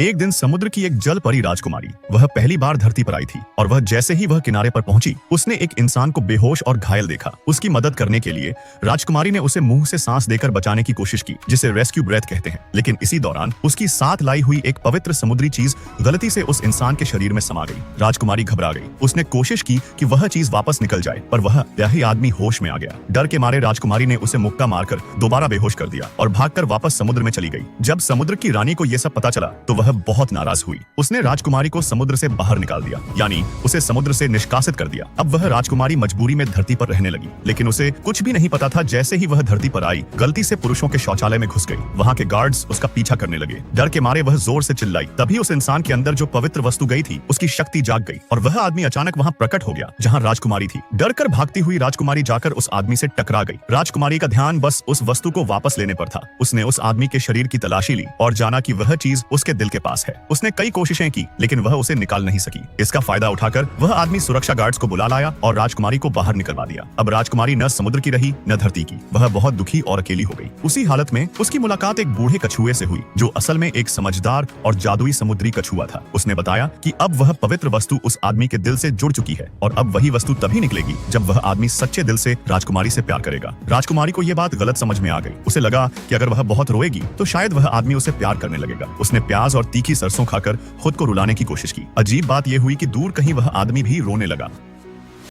एक दिन समुद्र की एक जल परी राजकुमारी वह पहली बार धरती पर आई थी और वह जैसे ही वह किनारे पर पहुंची उसने एक इंसान को बेहोश और घायल देखा। उसकी मदद करने के लिए राजकुमारी ने उसे मुंह से सांस देकर बचाने की कोशिश की, जिसे रेस्क्यू ब्रेथ कहते हैं। लेकिन इसी दौरान उसकी साथ लाई हुई एक पवित्र समुद्री चीज गलती से उस इंसान के शरीर में समा गई। राजकुमारी घबरा गई। उसने कोशिश की कि वह चीज वापस निकल जाए, पर वह यही आदमी होश में आ गया। डर के मारे राजकुमारी ने उसे मुक्का मारकर दोबारा बेहोश कर दिया और भागकर वापस समुद्र में चली गई। जब समुद्र की रानी को यह सब पता चला तो वह बहुत नाराज हुई। उसने राजकुमारी को समुद्र से बाहर निकाल दिया, यानी उसे समुद्र से निष्कासित कर दिया। अब वह राजकुमारी मजबूरी में धरती पर रहने लगी, लेकिन उसे कुछ भी नहीं पता था जैसे ही वह धरती पर आई गलती से पुरुषों के शौचालय में घुस गई। वहां के गार्ड्स उसका पीछा करने लगे। डर के मारे वह जोर से चिल्लाई। तभी उस इंसान के अंदर जो पवित्र वस्तु गई थी उसकी शक्ति जाग गई और वह आदमी अचानक वहां प्रकट हो गया जहां राजकुमारी थी। डर कर भागती हुई राजकुमारी जाकर उस आदमी से टकरा गई। राजकुमारी का ध्यान बस उस वस्तु को वापस लेने पर था। उसने उस आदमी के शरीर की तलाशी ली और जाना कि वह चीज उसके दिल के पास है। उसने कई कोशिशें की लेकिन वह उसे निकाल नहीं सकी। इसका फायदा उठाकर वह आदमी सुरक्षा गार्ड्स को बुला लाया और राजकुमारी को बाहर निकलवा दिया। अब राजकुमारी न समुद्र की रही न धरती की। वह बहुत दुखी और अकेली हो गई। उसी हालत में उसकी मुलाकात एक बूढ़े कछुए से हुई जो असल में एक समझदार और जादुई समुद्री कछुआ था। उसने बताया कि अब वह पवित्र वस्तु उस आदमी के दिल से जुड़ चुकी है और अब वही वस्तु तभी निकलेगी जब वह आदमी सच्चे दिल से राजकुमारी से प्यार करेगा। राजकुमारी को यह बात गलत समझ में आ गई। उसे लगा कि अगर वह बहुत रोएगी तो शायद वह आदमी उसे प्यार करने लगेगा। उसने प्याज और तीखी सरसों खाकर खुद को रुलाने की कोशिश की। अजीब बात यह हुई कि दूर कहीं वह आदमी भी रोने लगा।